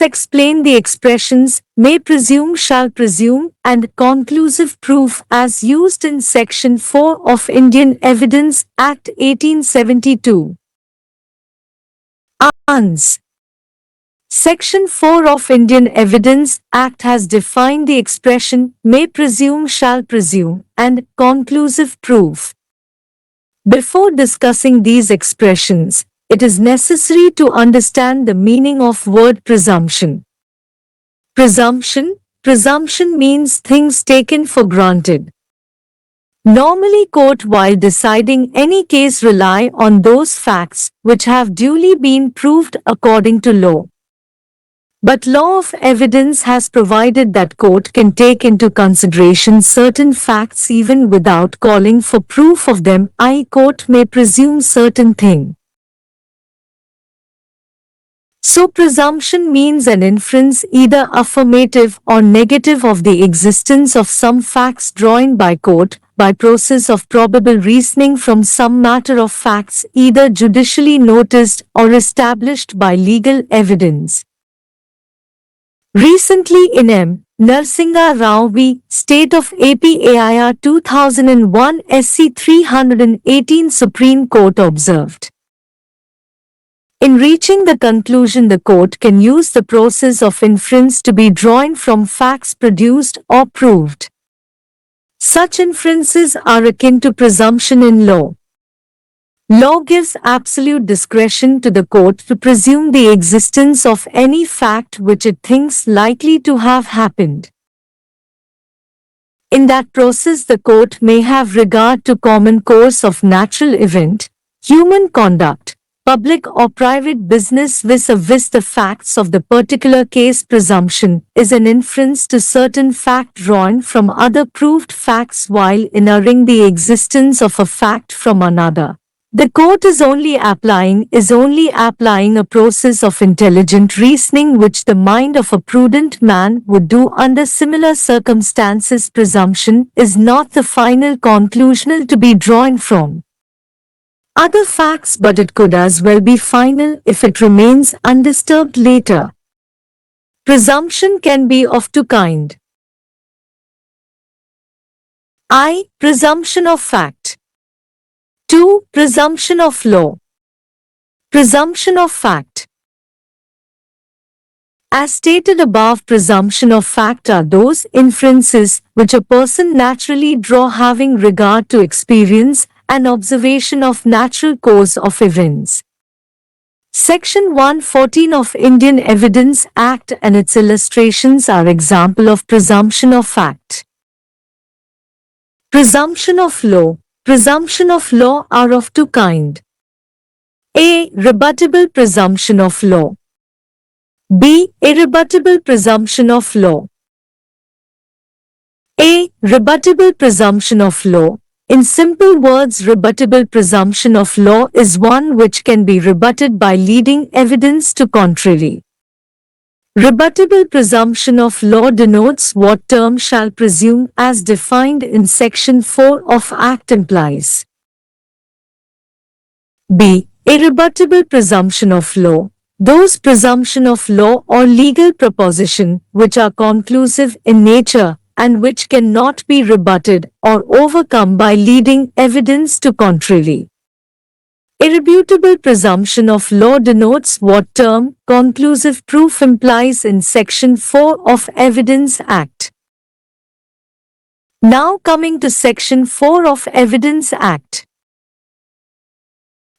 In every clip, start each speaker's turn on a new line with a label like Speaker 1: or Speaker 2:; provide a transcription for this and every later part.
Speaker 1: explain the expressions may presume, shall presume, and conclusive proof as used in Section 4 of Indian Evidence Act 1872. Ans. Section 4 of Indian Evidence Act has defined the expression may presume, shall presume, and conclusive proof. Before discussing these expressions, it is necessary to understand the meaning of word presumption. Presumption means things taken for granted. Normally court while deciding any case rely on those facts which have duly been proved according to law. But law of evidence has provided that court can take into consideration certain facts even without calling for proof of them, i.e. court may presume certain thing. So presumption means an inference either affirmative or negative of the existence of some facts drawn by court by process of probable reasoning from some matter of facts either judicially noticed or established by legal evidence. Recently in M. Narsingha Rao v. State of AP AIR 2001 SC 318 Supreme Court observed. In reaching the conclusion, the court can use the process of inference to be drawn from facts produced or proved. Such inferences are akin to presumption in law. Law gives absolute discretion to the court to presume the existence of any fact which it thinks likely to have happened. In that process, the court may have regard to common course of natural event, human conduct, public or private business vis-a-vis the facts of the particular case. Presumption is an inference to certain fact drawn from other proved facts while inferring the existence of a fact from another. The court is only applying a process of intelligent reasoning which the mind of a prudent man would do under similar circumstances. Presumption is not the final conclusion to be drawn from other facts, but it could as well be final if it remains undisturbed later. Presumption can be of two kinds. I. Presumption of fact. 2. Presumption of law. Presumption of fact. As stated above, presumption of fact are those inferences which a person naturally draw having regard to experience and observation of natural course of events. Section 114 of Indian Evidence Act and its illustrations are example of presumption of fact. Presumption of law. Presumption of law are of two kinds. A. Rebuttable presumption of law. B. Irrebuttable presumption of law. A. Rebuttable presumption of law. In simple words, rebuttable presumption of law is one which can be rebutted by leading evidence to contrary. Rebuttable presumption of law denotes what term shall presume as defined in Section 4 of Act implies. B. Irrebuttable presumption of law. Those presumption of law or legal proposition which are conclusive in nature and which cannot be rebutted or overcome by leading evidence to contrary. Irrefutable presumption of law denotes what term conclusive proof implies in Section 4 of Evidence Act. Now coming to Section 4 of Evidence Act.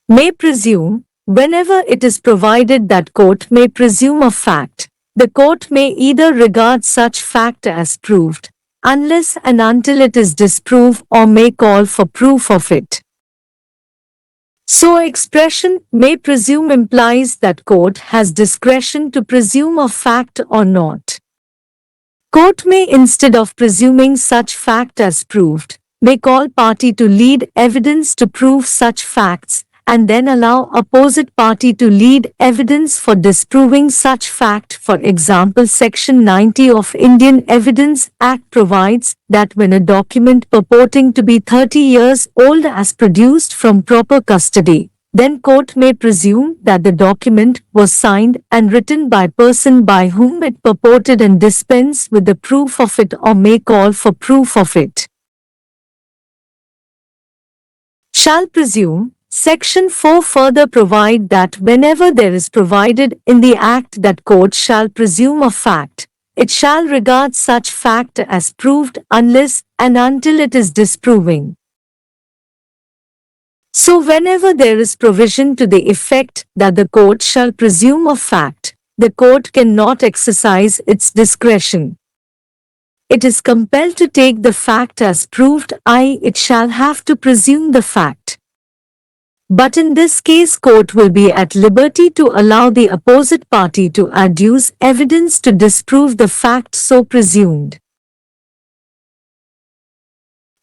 Speaker 1: May presume. Whenever it is provided that court may presume a fact, the court may either regard such fact as proved, unless and until it is disproved, or may call for proof of it. So expression may presume implies that court has discretion to presume a fact or not. Court may, instead of presuming such fact as proved, may call party to lead evidence to prove such facts, and then allow opposite party to lead evidence for disproving such fact. For example, Section 90 of Indian Evidence Act provides that when a document purporting to be 30 years old is produced from proper custody, then court may presume that the document was signed and written by person by whom it purported and dispense with the proof of it or may call for proof of it. Shall presume. Section 4 further provide that whenever there is provided in the Act that court shall presume a fact, it shall regard such fact as proved unless and until it is disproving. So whenever there is provision to the effect that the court shall presume a fact, the court cannot exercise its discretion. It is compelled to take the fact as proved, i.e., it shall have to presume the fact. But in this case, court will be at liberty to allow the opposite party to adduce evidence to disprove the fact so presumed.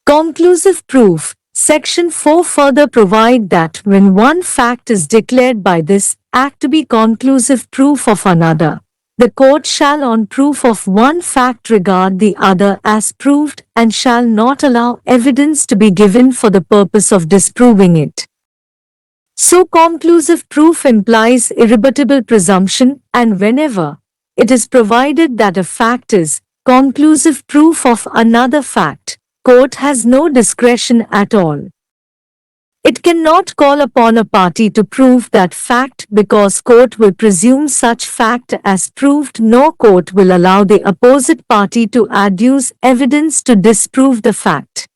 Speaker 1: Conclusive proof. Section 4 further provide that when one fact is declared by this Act to be conclusive proof of another, the court shall on proof of one fact regard the other as proved and shall not allow evidence to be given for the purpose of disproving it. So conclusive proof implies irrebuttable presumption, and whenever it is provided that a fact is conclusive proof of another fact, court has no discretion at all. It cannot call upon a party to prove that fact because court will presume such fact as proved, nor court will allow the opposite party to adduce evidence to disprove the fact.